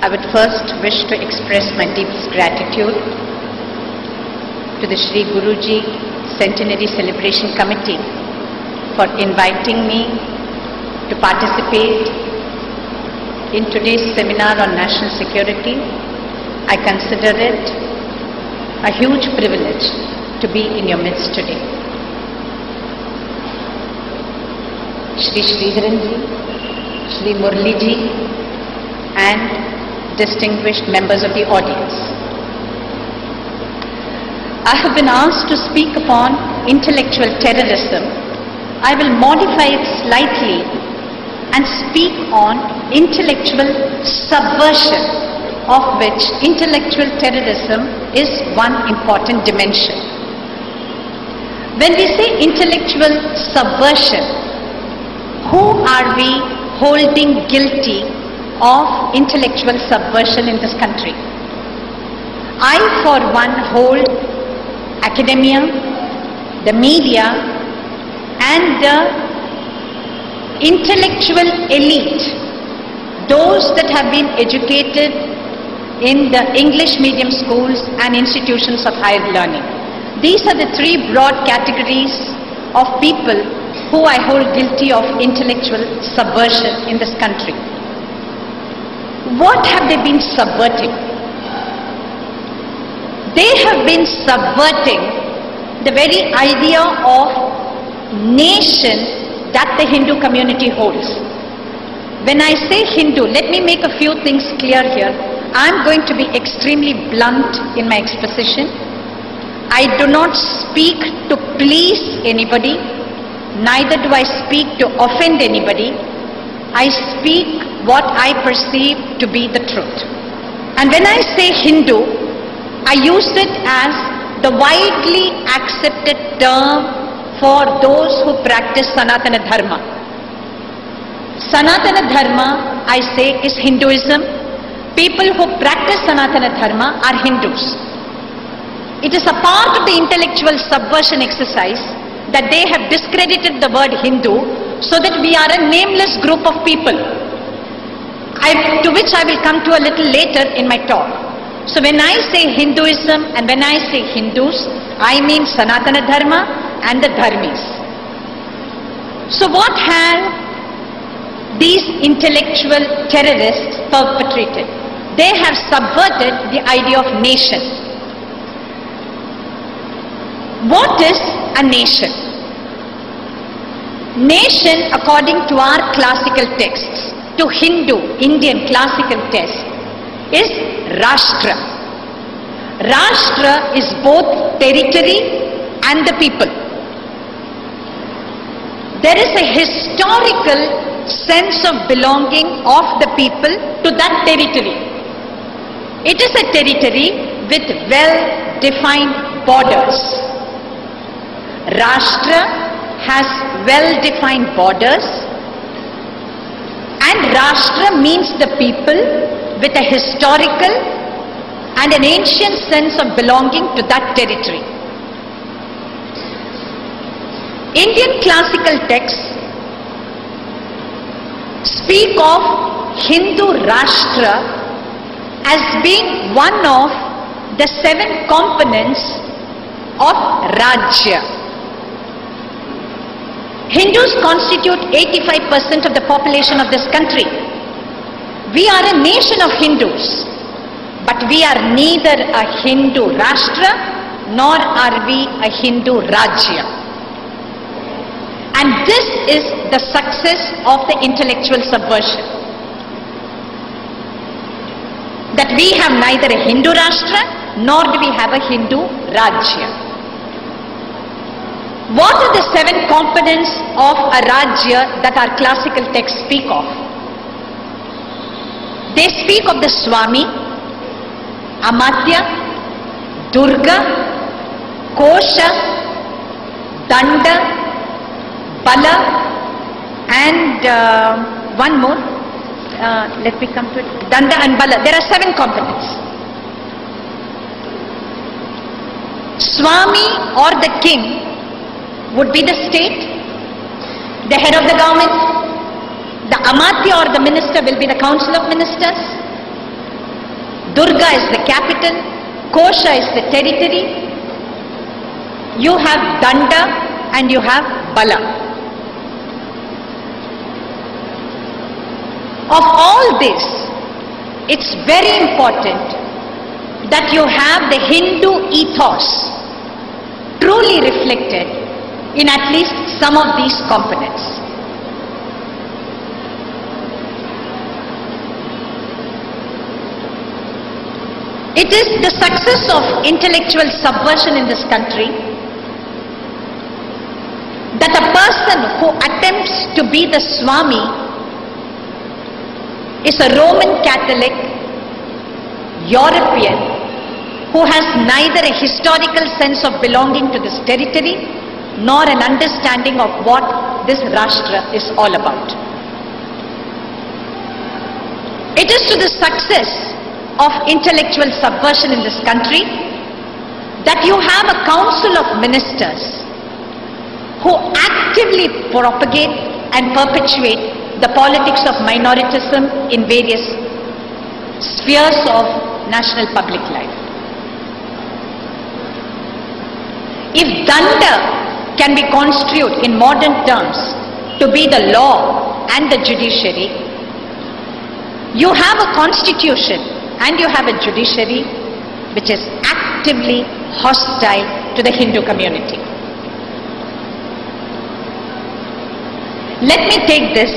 I would first wish to express my deepest gratitude to the Shri Guruji Centenary Celebration Committee for inviting me to participate in today's seminar on national security. I consider it a huge privilege to be in your midst today. Shri Sridharan ji, Shri Murli ji, and distinguished members of the audience. I have been asked to speak upon intellectual terrorism. I will modify it slightly and speak on intellectual subversion, of which intellectual terrorism is one important dimension. When we say intellectual subversion, who are we holding guilty of intellectual subversion in this country? I, for one, hold academia, the media, and the intellectual elite, those that have been educated in the English medium schools and institutions of higher learning. These are the three broad categories of people who I hold guilty of intellectual subversion in this country. What have they been subverting? They have been subverting the very idea of nation that the Hindu community holds. When I say Hindu, let me make a few things clear here. I am going to be extremely blunt in my exposition. I do not speak to please anybody, neither do I speak to offend anybody. I speak what I perceive to be the truth. And when I say Hindu, I use it as the widely accepted term for those who practice Sanatana Dharma. Sanatana Dharma, I say, is Hinduism. People who practice Sanatana Dharma are Hindus. It is a part of the intellectual subversion exercise that they have discredited the word Hindu so that we are a nameless group of people, to which I will come to a little later in my talk. So when I say Hinduism and when I say Hindus, I mean Sanatana Dharma and the Dharmis. So what have these intellectual terrorists perpetrated? They have subverted the idea of nation. What is a nation? Nation, according to our classical texts, to Hindu, Indian classical text, is Rashtra. Rashtra is both territory and the people. There is a historical sense of belonging of the people to that territory. It is a territory with well-defined borders. Rashtra has well-defined borders, and Rashtra means the people with a historical and an ancient sense of belonging to that territory. Indian classical texts speak of Hindu Rashtra as being one of the 7 components of Rajya. Hindus constitute 85% of the population of this country. We are a nation of Hindus, but we are neither a Hindu Rashtra nor are we a Hindu Rajya. And this is the success of the intellectual subversion. That we have neither a Hindu Rashtra nor do we have a Hindu Rajya. What are the 7 components of a Rajya that our classical texts speak of? They speak of the Swamy, Amatya, Durga, Kosha, Danda, Bala, and one more. Let me come to it. Danda and Bala. There are 7 components. Swamy or the king would be the state, the head of the government. The Amatya or the minister will be the council of ministers. Durga is the capital, Kosha is the territory, you have Danda and you have Bala. Of all this, it's very important that you have the Hindu ethos truly reflected in at least some of these components. It is the success of intellectual subversion in this country that a person who attempts to be the Swamy is a Roman Catholic European who has neither a historical sense of belonging to this territory nor an understanding of what this Rashtra is all about. It is to the success of intellectual subversion in this country that you have a council of ministers who actively propagate and perpetuate the politics of minoritism in various spheres of national public life. If Danda can be construed in modern terms to be the law and the judiciary, you have a constitution and you have a judiciary which is actively hostile to the Hindu community. Let me take this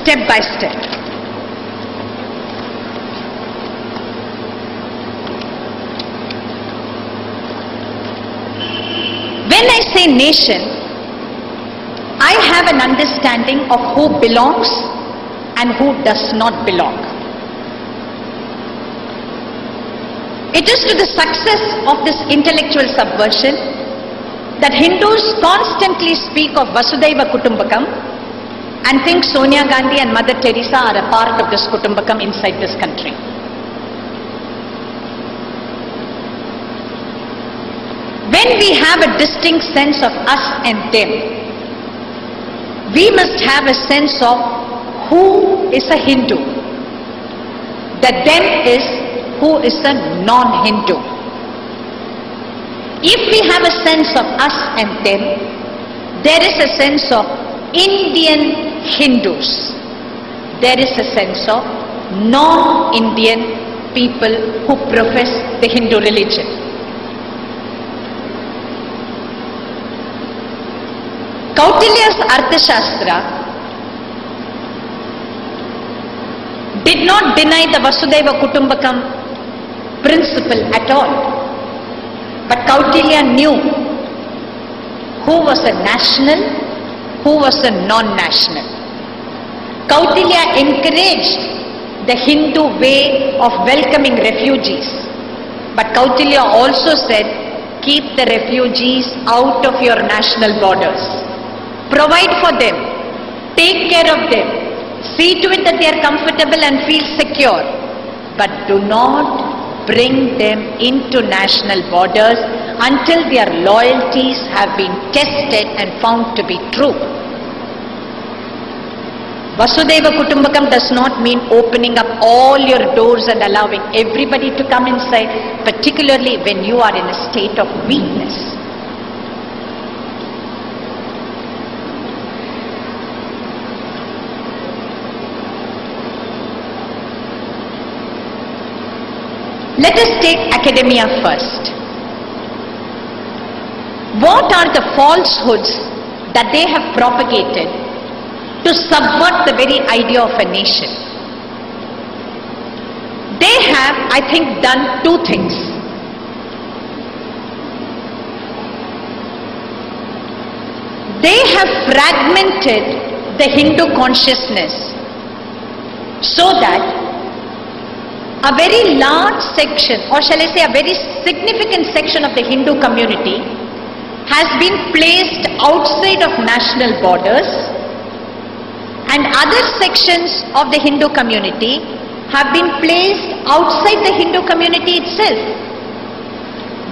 step by step. When I say nation, I have an understanding of who belongs and who does not belong. It is to the success of this intellectual subversion that Hindus constantly speak of Vasudhaiva Kutumbakam and think Sonia Gandhi and Mother Teresa are a part of this Kutumbakam inside this country. When we have a distinct sense of us and them, we must have a sense of who is a Hindu. The them is who is a non-Hindu. If we have a sense of us and them, there is a sense of Indian Hindus. There is a sense of non-Indian people who profess the Hindu religion. Kautilya's Arthashastra did not deny the Vasudhaiva Kutumbakam principle at all. But Kautilya knew who was a national, who was a non-national. Kautilya encouraged the Hindu way of welcoming refugees. But Kautilya also said, keep the refugees out of your national borders. Provide for them, take care of them, see to it that they are comfortable and feel secure, but do not bring them into national borders until their loyalties have been tested and found to be true. Vasudhaiva Kutumbakam does not mean opening up all your doors and allowing everybody to come inside, particularly when you are in a state of weakness. Let us take academia first. What are the falsehoods that they have propagated to subvert the very idea of a nation? They have, I think, done two things. They have fragmented the Hindu consciousness so that a very large section, or shall I say a very significant section of the Hindu community has been placed outside of national borders, and other sections of the Hindu community have been placed outside the Hindu community itself.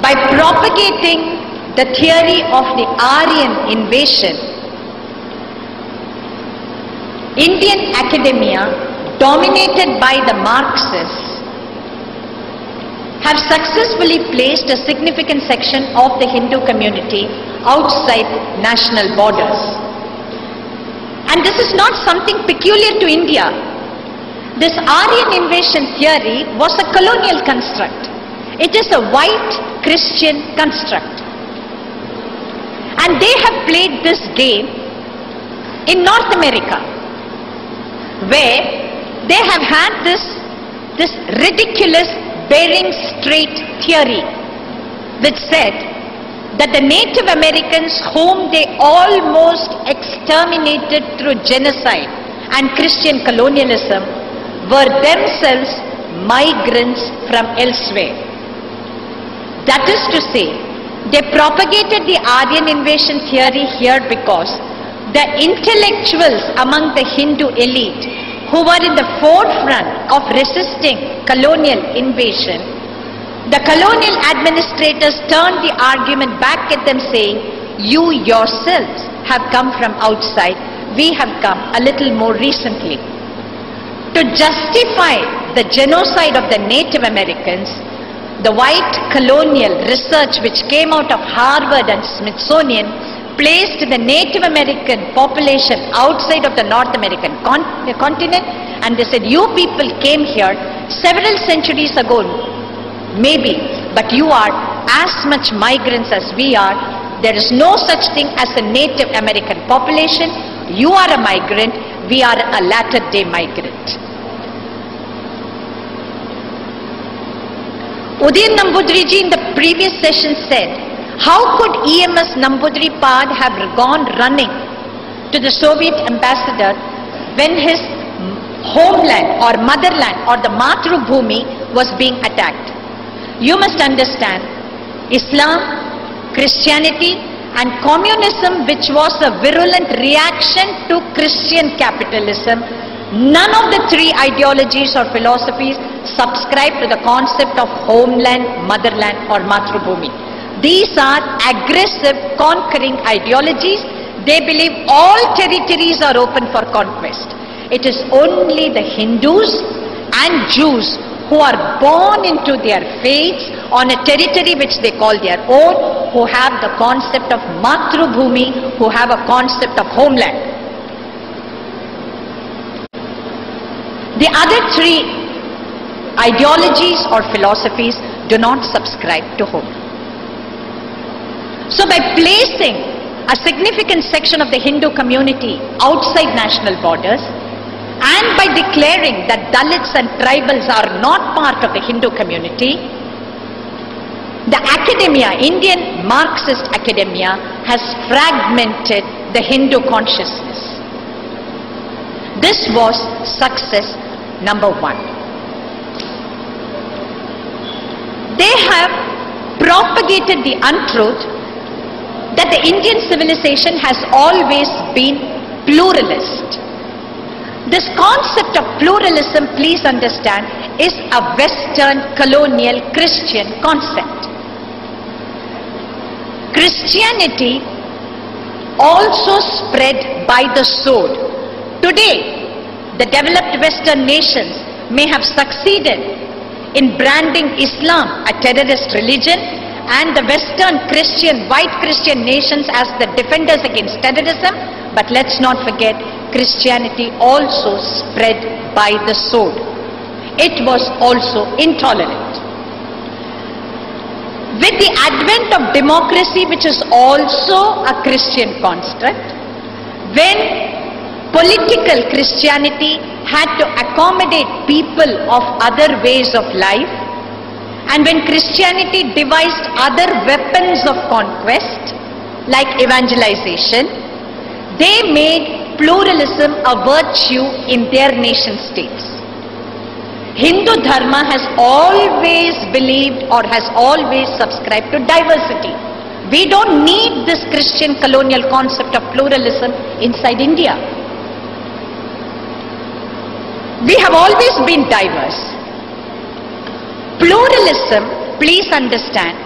By propagating the theory of the Aryan invasion, Indian academia, dominated by the Marxists, have successfully placed a significant section of the Hindu community outside national borders. And this is not something peculiar to India. This Aryan invasion theory was a colonial construct. It is a white Christian construct. And they have played this game in North America, where they have had this ridiculous Bering Strait theory, which said that the Native Americans, whom they almost exterminated through genocide and Christian colonialism, were themselves migrants from elsewhere. That is to say, they propagated the Aryan invasion theory here because the intellectuals among the Hindu elite who were in the forefront of resisting colonial invasion, the colonial administrators turned the argument back at them saying, you yourselves have come from outside, we have come a little more recently. To justify the genocide of the Native Americans, the white colonial research which came out of Harvard and Smithsonian placed the Native American population outside of the North American continent, and they said, you people came here several centuries ago, maybe, but you are as much migrants as we are. There is no such thing as a Native American population. You are a migrant, we are a latter-day migrant. Udayan Namboodiriji in the previous session said, how could EMS Namboodiripad have gone running to the Soviet ambassador when his homeland or motherland or the Matrubhumi was being attacked? You must understand, Islam, Christianity and communism, which was a virulent reaction to Christian capitalism, none of the three ideologies or philosophies subscribe to the concept of homeland, motherland or Matrubhumi. These are aggressive, conquering ideologies. They believe all territories are open for conquest. It is only the Hindus and Jews who are born into their faiths on a territory which they call their own, who have the concept of Matrubhumi, who have a concept of homeland. The other three ideologies or philosophies do not subscribe to home. So by placing a significant section of the Hindu community outside national borders and by declaring that Dalits and tribals are not part of the Hindu community, the academia, Indian Marxist academia, has fragmented the Hindu consciousness. This was success number one. They have propagated the untruth that the Indian civilization has always been pluralist. This concept of pluralism, please understand, is a Western colonial Christian concept. Christianity also spread by the sword. Today, the developed Western nations may have succeeded in branding Islam a terrorist religion and the Western Christian, white Christian nations as the defenders against terrorism, but let's not forget, Christianity also spread by the sword. It was also intolerant. With the advent of democracy, which is also a Christian construct, when political Christianity had to accommodate people of other ways of life, and when Christianity devised other weapons of conquest, like evangelization, they made pluralism a virtue in their nation states. Hindu Dharma has always believed or has always subscribed to diversity. We don't need this Christian colonial concept of pluralism inside India. We have always been diverse. Pluralism, please understand,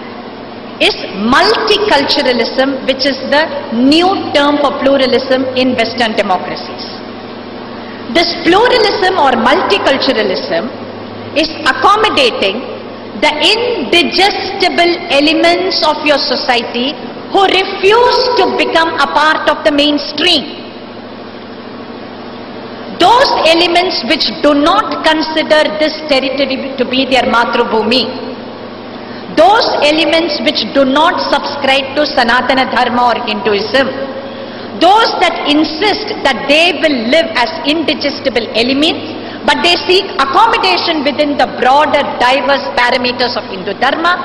is multiculturalism, which is the new term for pluralism in Western democracies. This pluralism or multiculturalism is accommodating the indigestible elements of your society who refuse to become a part of the mainstream. Those elements which do not consider this territory to be their Matrubhumi, those elements which do not subscribe to Sanatana Dharma or Hinduism, those that insist that they will live as indigestible elements, but they seek accommodation within the broader diverse parameters of Hindu Dharma,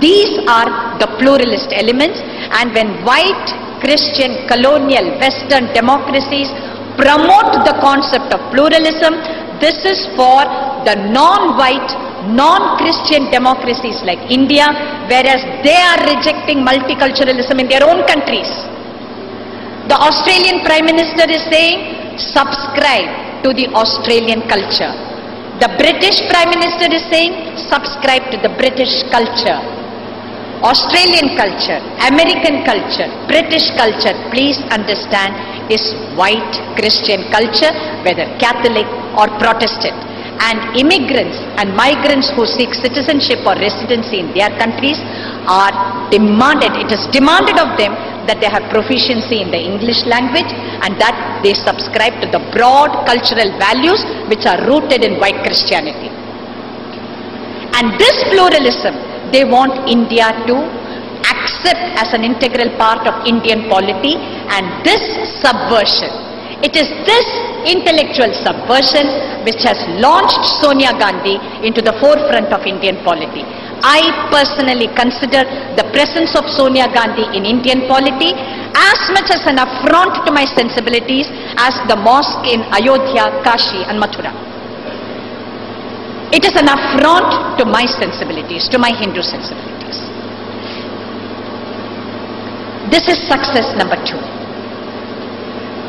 these are the pluralist elements. And when white, Christian, colonial, Western democracies promote the concept of pluralism, this is for the non-white, non-Christian democracies like India, whereas they are rejecting multiculturalism in their own countries. The Australian Prime Minister is saying, subscribe to the Australian culture. The British Prime Minister is saying, subscribe to the British culture. Australian culture, American culture, British culture, please understand, is white Christian culture, whether Catholic or Protestant. And immigrants and migrants who seek citizenship or residency in their countries are demanded, it is demanded of them that they have proficiency in the English language and that they subscribe to the broad cultural values which are rooted in white Christianity. And this pluralism, they want India to accept as an integral part of Indian polity, and this subversion, it is this intellectual subversion which has launched Sonia Gandhi into the forefront of Indian polity. I personally consider the presence of Sonia Gandhi in Indian polity as much as an affront to my sensibilities as the mosque in Ayodhya, Kashi and Mathura. It is an affront to my sensibilities, to my Hindu sensibilities. This is success number 2.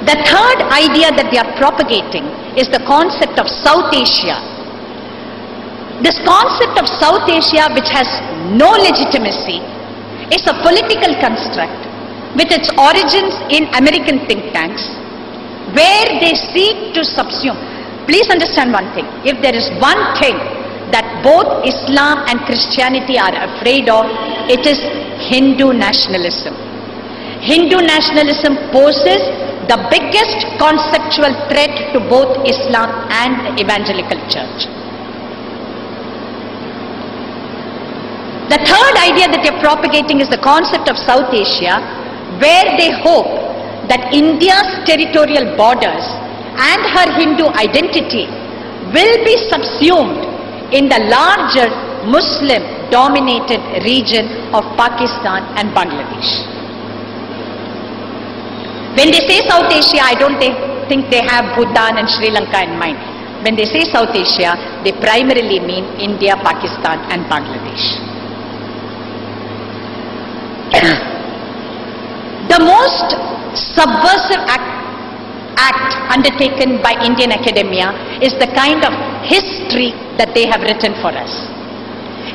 The third idea that they are propagating is the concept of South Asia. This concept of South Asia, which has no legitimacy, is a political construct with its origins in American think tanks, where they seek to subsume. Please understand one thing. If there is one thing that both Islam and Christianity are afraid of, it is Hindu nationalism. Hindu nationalism poses the biggest conceptual threat to both Islam and the evangelical church. The third idea that they are propagating is the concept of South Asia, where they hope that India's territorial borders and her Hindu identity will be subsumed in the larger Muslim-dominated region of Pakistan and Bangladesh. When they say South Asia, I don't think they have Bhutan and Sri Lanka in mind. When they say South Asia, they primarily mean India, Pakistan and Bangladesh. The most subversive act undertaken by Indian academia is the kind of history that they have written for us.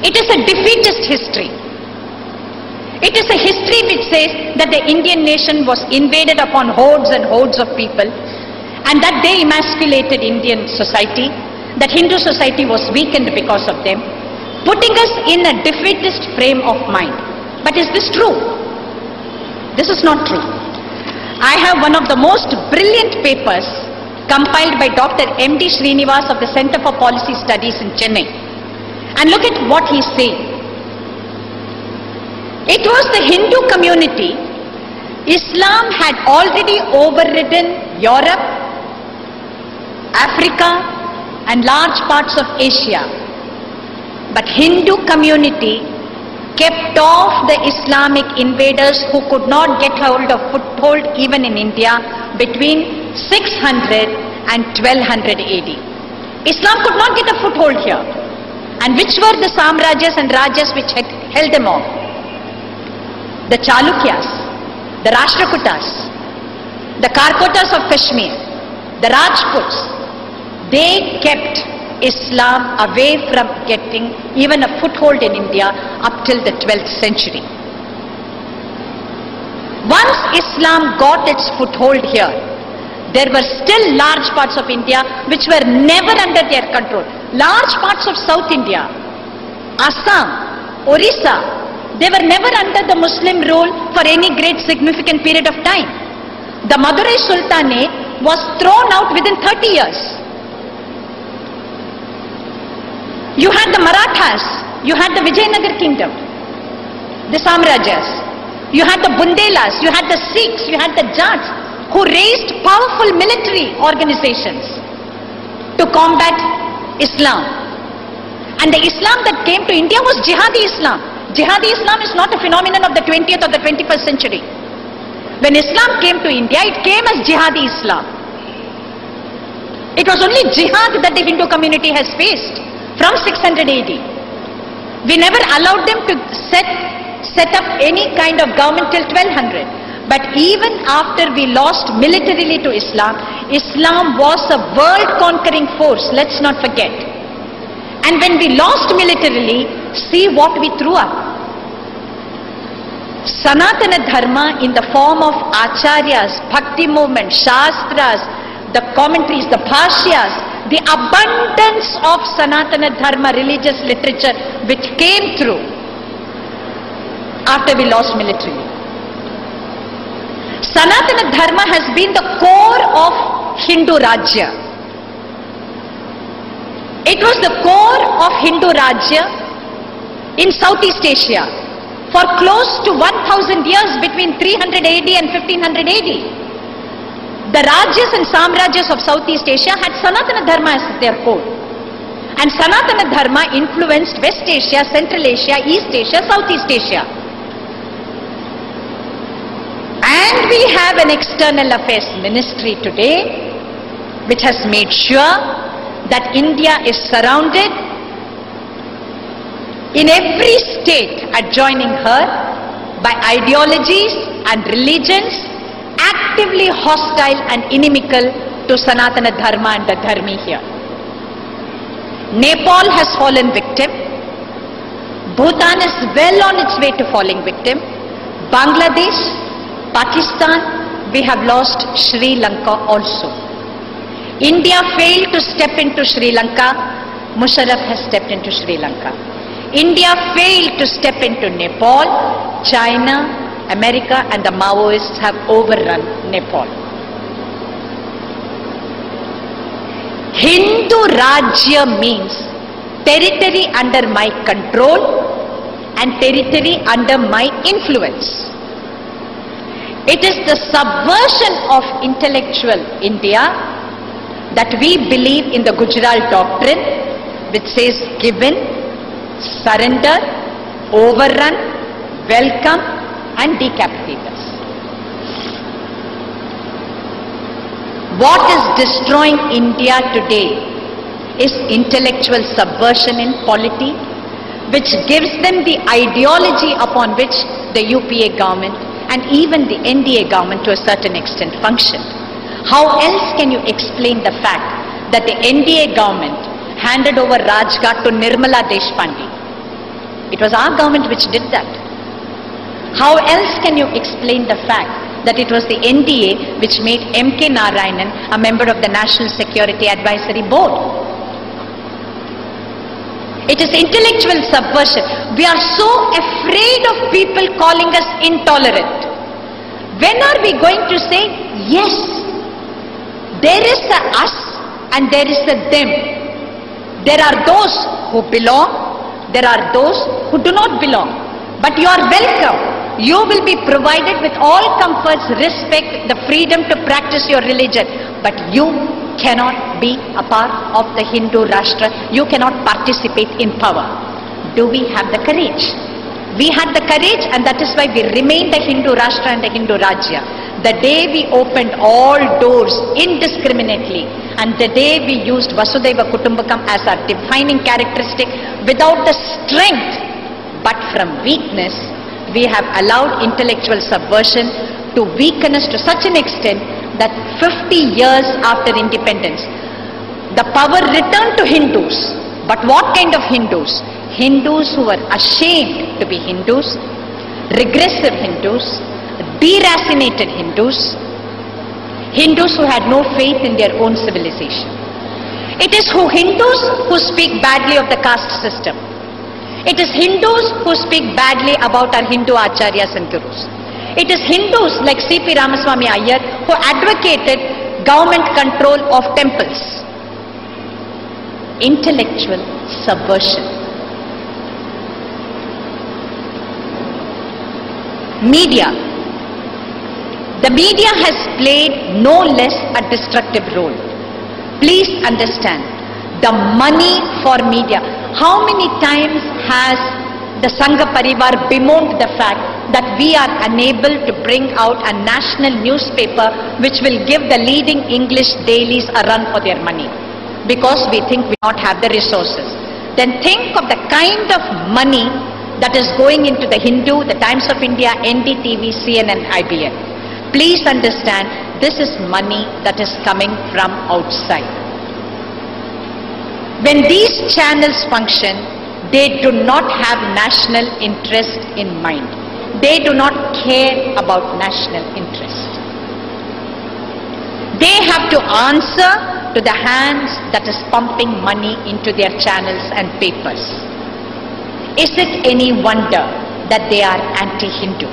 It is a defeatist history. It is a history which says that the Indian nation was invaded upon hordes and hordes of people, and that they emasculated Indian society, that Hindu society was weakened because of them, putting us in a defeatist frame of mind. But is this true? This is not true. I have one of the most brilliant papers compiled by Dr. M.D. Srinivas of the Center for Policy Studies in Chennai. And look at what he's saying. It was the Hindu community. Islam had already overridden Europe, Africa and large parts of Asia. But Hindu community kept off the Islamic invaders who could not get hold of foothold even in India between 600 and 1200 AD. Islam could not get a foothold here. And which were the Samrajas and Rajas which had held them off? The Chalukyas, the Rashtrakutas, the Karkotas of Kashmir, the Rajputs. They kept Islam away from getting even a foothold in India up till the 12th century. Once Islam got its foothold here, there were still large parts of India which were never under their control. Large parts of South India, Assam, Orissa, they were never under the Muslim rule for any great significant period of time. The Madurai Sultanate was thrown out within 30 years. You had the Marathas, you had the Vijayanagar kingdom, the Samrajas, you had the Bundelas, you had the Sikhs, you had the Jats, who raised powerful military organizations to combat Islam. And the Islam that came to India was Jihadi Islam. Jihadi Islam is not a phenomenon of the 20th or the 21st century. When Islam came to India, it came as Jihadi Islam. It was only jihad that the Hindu community has faced from 600 AD. We never allowed them to set up any kind of government till 1200. But even after we lost militarily to Islam, Islam was a world-conquering force, let's not forget. And when we lost militarily, see what we threw up. Sanatana Dharma in the form of Acharyas, Bhakti movement, Shastras, the commentaries, the Bhashyas, the abundance of Sanatana Dharma religious literature which came through after we lost militarily. Sanatana Dharma has been the core of Hindu Rajya. It was the core of Hindu Rajya in Southeast Asia for close to 1000 years between 300 AD and 1500 AD. The Rajyas and Samrajas of Southeast Asia had Sanatana Dharma as their core. And Sanatana Dharma influenced West Asia, Central Asia, East Asia, Southeast Asia. And we have an external affairs ministry today which has made sure that India is surrounded in every state adjoining her by ideologies and religions actively hostile and inimical to Sanatana Dharma and the Dharmi here. Nepal has fallen victim. Bhutan is well on its way to falling victim. Bangladesh, Pakistan, we have lost Sri Lanka also. India failed to step into Sri Lanka. Musharraf has stepped into Sri Lanka. India failed to step into Nepal. China, America and the Maoists have overrun Nepal. Hindu Rajya means territory under my control and territory under my influence. It is the subversion of intellectual India that we believe in the Gujarat doctrine which says given, surrender, overrun, welcome and decapitate us. What is destroying India today is intellectual subversion in polity which gives them the ideology upon which the UPA government and even the NDA government to a certain extent functioned. How else can you explain the fact that the NDA government handed over Rajghat to Nirmala Deshpande? It was our government which did that. How else can you explain the fact that it was the NDA which made M.K. Narayanan a member of the National Security Advisory Board? It is intellectual subversion. We are so afraid of people calling us intolerant. When are we going to say, yes, there is a us and there is a them. There are those who belong, there are those who do not belong. But you are welcome. You will be provided with all comforts, respect, the freedom to practice your religion. But you cannot be a part of the Hindu Rashtra. You cannot participate in power. Do we have the courage? We had the courage, and that is why we remained the Hindu Rashtra and the Hindu Rajya. The day we opened all doors indiscriminately and the day we used Vasudhaiva Kutumbakam as our defining characteristic without the strength but from weakness, we have allowed intellectual subversion to weaken us to such an extent that 50 years after independence, the power returned to Hindus. But what kind of Hindus? Hindus who were ashamed to be Hindus, regressive Hindus, deracinated Hindus, Hindus who had no faith in their own civilization. It is Hindus who speak badly of the caste system. It is Hindus who speak badly about our Hindu acharyas and gurus. It is Hindus like C.P. Ramaswamy Iyer who advocated government control of temples. Intellectual subversion. Media. The media has played no less a destructive role. Please understand, the money for media. How many times has the Sangha Parivar bemoaned the fact that we are unable to bring out a national newspaper which will give the leading English dailies a run for their money because we think we don't have the resources. Then think of the kind of money that is going into the Hindu, the Times of India, NDTV, CNN, IBN. Please understand, this is money that is coming from outside. When these channels function, they do not have national interest in mind. They do not care about national interest. They have to answer to the hands that is pumping money into their channels and papers. Is it any wonder that they are anti-Hindu?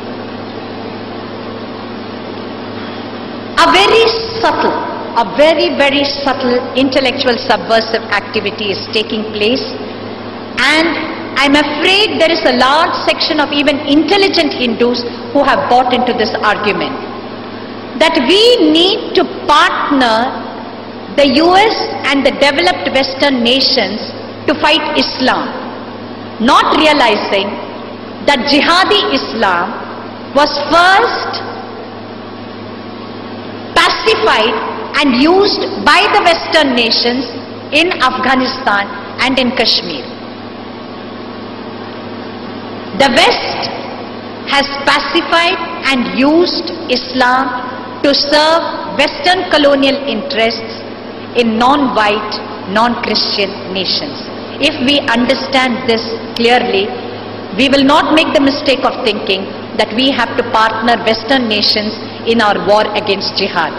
A very subtle intellectual subversive activity is taking place, and I'm afraid there is a large section of even intelligent Hindus who have bought into this argument that we need to partner the US and the developed Western nations to fight Islam, not realizing that jihadi Islam was first pacified and used by the Western nations in Afghanistan and in Kashmir. The West has pacified and used Islam to serve Western colonial interests in non-white, non-Christian nations. If we understand this clearly, we will not make the mistake of thinking that we have to partner Western nations in our war against jihad.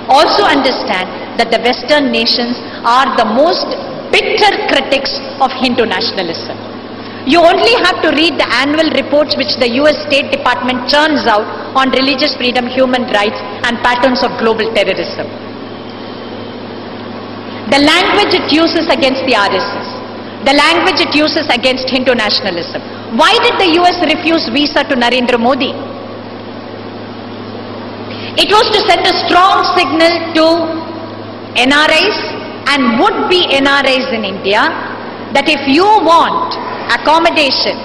Also understand that the Western nations are the most bitter critics of Hindu nationalism. You only have to read the annual reports which the US State Department churns out on religious freedom, human rights and patterns of global terrorism. The language it uses against the RSS, the language it uses against Hindu nationalism. Why did the US refuse visa to Narendra Modi? It was to send a strong signal to NRIs and would-be NRIs in India that if you want accommodation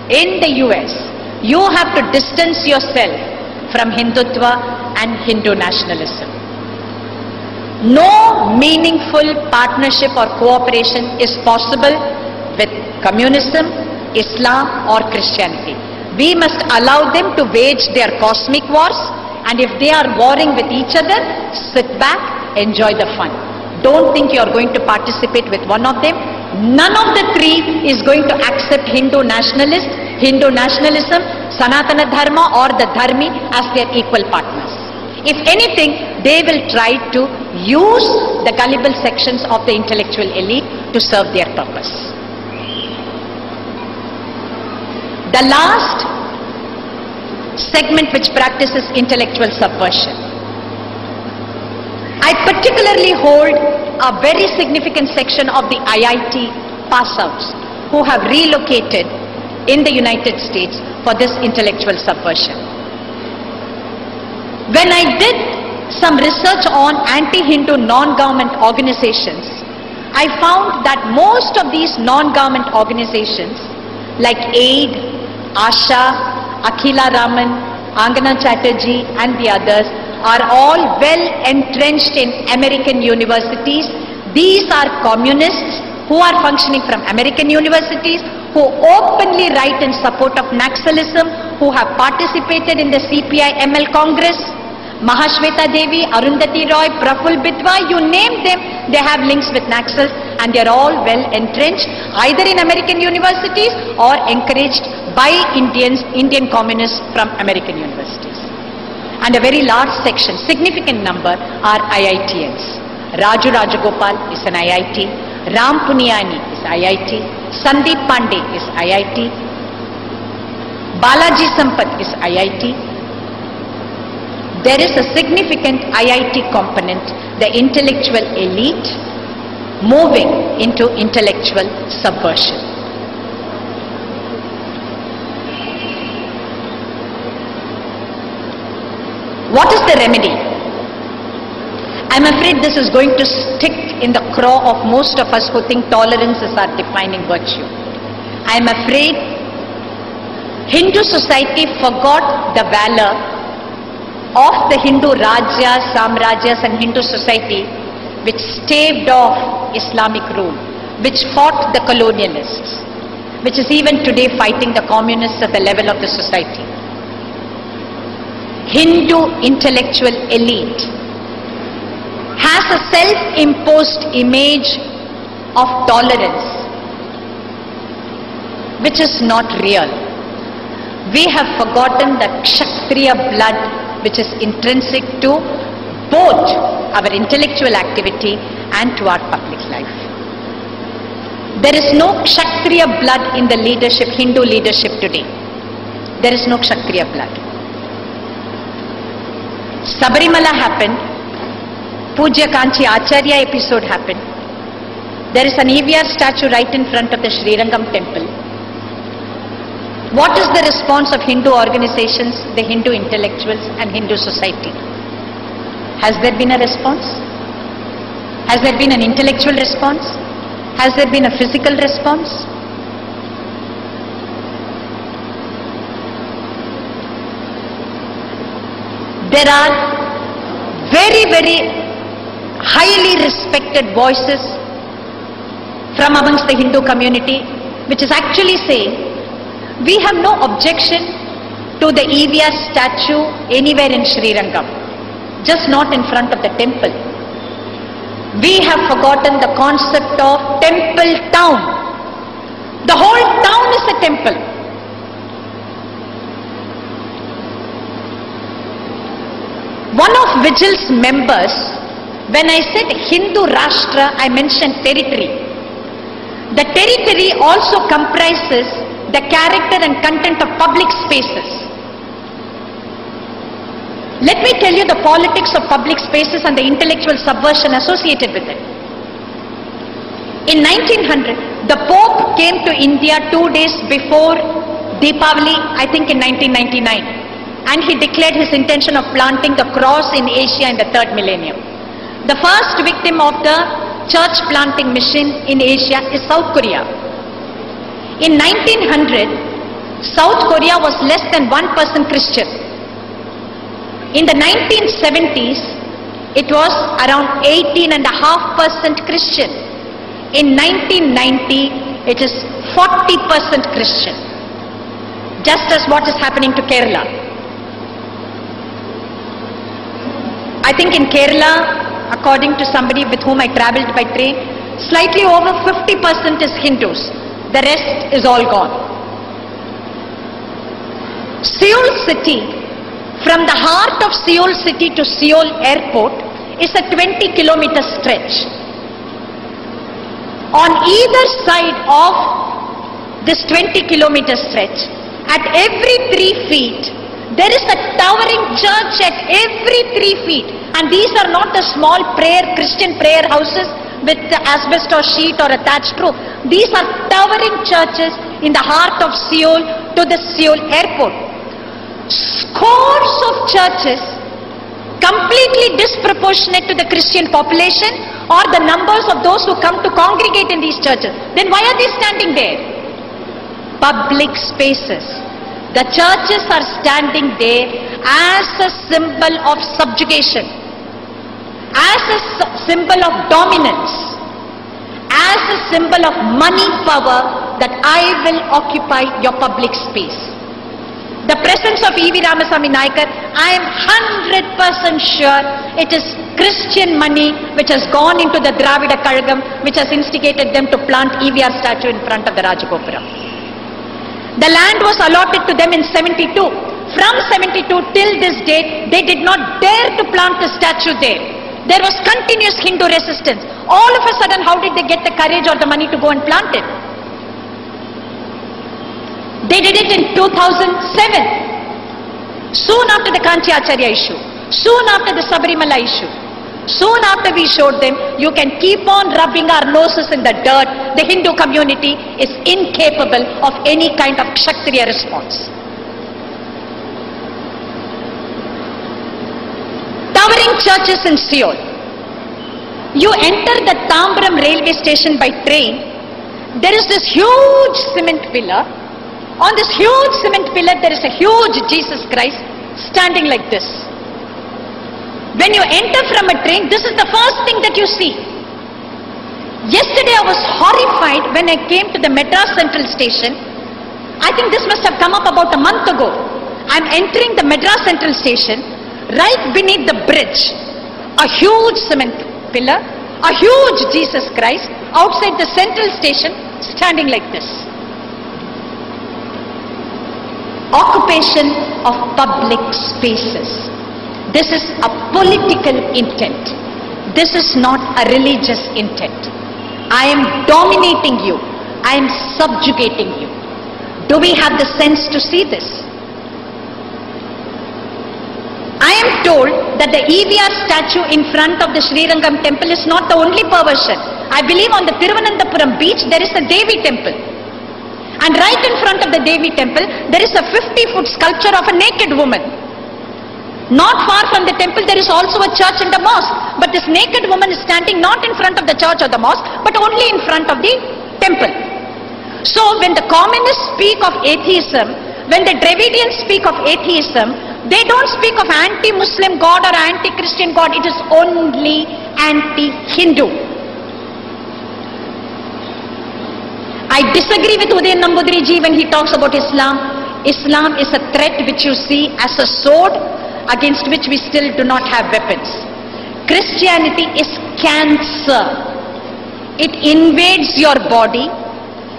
in the US, you have to distance yourself from Hindutva and Hindu nationalism. No meaningful partnership or cooperation is possible with communism, Islam or Christianity. We must allow them to wage their cosmic wars, and if they are warring with each other, sit back, enjoy the fun. Don't think you are going to participate with one of them. None of the three is going to accept Hindu nationalism, Sanatana Dharma or the Dharmi as their equal partners. If anything, they will try to use the gullible sections of the intellectual elite to serve their purpose. The last segment which practices intellectual subversion. I particularly hold a very significant section of the IIT pass-outs who have relocated in the United States for this intellectual subversion. When I did some research on anti-Hindu non-government organizations, I found that most of these non-government organizations like AID, ASHA, Akhila Raman, Angana Chatterjee and the others are all well entrenched in American universities. These are communists who are functioning from American universities, who openly write in support of Naxalism, who have participated in the CPI-ML Congress. Mahashweta Devi, Arundhati Roy, Praful Bidwa, you name them, they have links with Naxals and they are all well entrenched either in American universities or encouraged by Indian communists from American universities. And a very large section, significant number are IITians. Raju Rajagopal is an IIT, Ram Puniyani is IIT, Sandeep Pandey is IIT. Balaji Sampath is IIT. There is a significant IIT component, the intellectual elite moving into intellectual subversion. What is the remedy? I'm afraid this is going to stick in the craw of most of us who think tolerance is our defining virtue. I'm afraid Hindu society forgot the valor of the Hindu Rajas, Samrajas and Hindu society which staved off Islamic rule, which fought the colonialists, which is even today fighting the communists at the level of the society. Hindu intellectual elite has a self-imposed image of tolerance which is not real. We have forgotten the Kshatriya blood which is intrinsic to both our intellectual activity and to our public life. There is no Kshatriya blood in the leadership, Hindu leadership today. There is no Kshatriya blood. Sabarimala happened, Pujya Kanchi Acharya episode happened. There is an EVR statue right in front of the Srirangam temple. What is the response of Hindu organizations, the Hindu intellectuals and Hindu society? Has there been a response? Has there been an intellectual response? Has there been a physical response? There are very, very highly respected voices from amongst the Hindu community which is actually saying we have no objection to the EVR statue anywhere in Srirangam, just not in front of the temple. We have forgotten the concept of temple town. The whole town is a temple. One of Vigil's members, when I said Hindu Rashtra, I mentioned territory. The territory also comprises the character and content of public spaces. Let me tell you the politics of public spaces and the intellectual subversion associated with it. In 1900, the Pope came to India 2 days before Deepavali, I think in 1999. And he declared his intention of planting the cross in Asia in the 3rd millennium. The first victim of the church planting mission in Asia is South Korea. In 1900, South Korea was less than 1% Christian. In the 1970s, it was around 18.5% Christian. In 1990, it is 40% Christian. Just as what is happening to Kerala. I think in Kerala, according to somebody with whom I travelled by train, slightly over 50% is Hindus. The rest is all gone. Seoul city, from the heart of Seoul city to Seoul airport, is a 20-kilometer stretch. On either side of this 20-kilometer stretch, at every 3 feet, there is a towering church at every 3 feet. And these are not the small Christian prayer houses with the asbestos sheet or a thatched roof. These are towering churches in the heart of Seoul to the Seoul airport. Scores of churches completely disproportionate to the Christian population or the numbers of those who come to congregate in these churches. Then why are they standing there? Public spaces. The churches are standing there as a symbol of subjugation, as a symbol of dominance, as a symbol of money power that I will occupy your public space. The presence of E.V. Ramasamy Nayakar, I am 100% sure it is Christian money which has gone into the Dravida Kazhagam, which has instigated them to plant EVR statue in front of the Rajagopuram. The land was allotted to them in 72. From 72 till this date, they did not dare to plant the statue there. There was continuous Hindu resistance. All of a sudden, how did they get the courage or the money to go and plant it? They did it in 2007. Soon after the Kanchi Acharya issue. Soon after the Sabarimala issue. Soon after we showed them, you can keep on rubbing our noses in the dirt. The Hindu community is incapable of any kind of Kshatriya response. Towering churches in Seoul. You enter the Tambram railway station by train. There is this huge cement pillar. On this huge cement pillar, there is a huge Jesus Christ standing like this. When you enter from a train, this is the first thing that you see. Yesterday I was horrified when I came to the Madras Central Station. I think this must have come up about a month ago. I am entering the Madras Central Station. Right beneath the bridge, a huge cement pillar, a huge Jesus Christ outside the Central Station standing like this. Occupation of public spaces. This is a political intent. This is not a religious intent. I am dominating you. I am subjugating you. Do we have the sense to see this? I am told that the EVR statue in front of the Srirangam temple is not the only perversion. I believe on the Thiruvananthapuram beach there is a Devi temple. And right in front of the Devi temple there is a 50-foot sculpture of a naked woman. Not far from the temple there is also a church and a mosque. But this naked woman is standing not in front of the church or the mosque, but only in front of the temple. So when the communists speak of atheism, when the Dravidians speak of atheism, they don't speak of anti-Muslim God or anti-Christian God. It is only anti-Hindu. I disagree with Udayan Nambudiri ji when he talks about Islam. Islam is a threat which you see as a sword against which we still do not have weapons. Christianity is cancer. It invades your body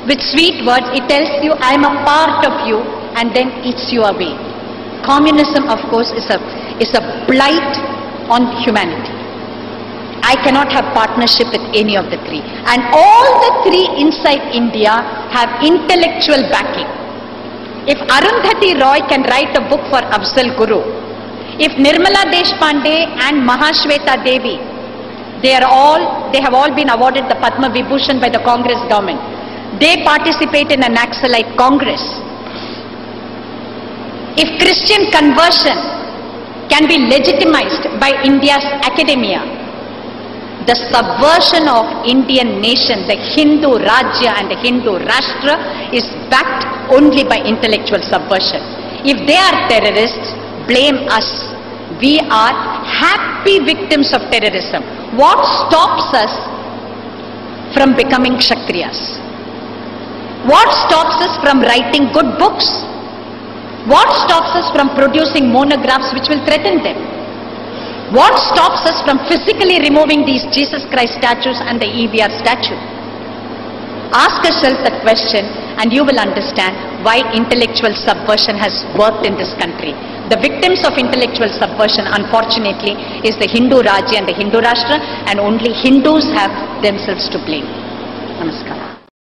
with sweet words. It tells you, I am a part of you, and then eats you away. Communism, of course, is a blight on humanity. I cannot have partnership with any of the three. And all the three inside India have intellectual backing. If Arundhati Roy can write a book for Afzal Guru, if Nirmala Deshpande and Mahashweta Devi, they have all been awarded the Padma Vibhushan by the Congress government. They participate in a Naxalite Congress. If Christian conversion can be legitimized by India's academia, the subversion of Indian nation, the Hindu Rajya and the Hindu Rashtra is backed only by intellectual subversion. If they are terrorists, blame us. We are happy victims of terrorism. What stops us from becoming Kshatriyas? What stops us from writing good books? What stops us from producing monographs which will threaten them? What stops us from physically removing these Jesus Christ statues and the EVR statue? Ask yourself that question and you will understand why intellectual subversion has worked in this country. The victims of intellectual subversion, unfortunately, is the Hindu Rajya and the Hindu Rashtra, and only Hindus have themselves to blame. Namaskar.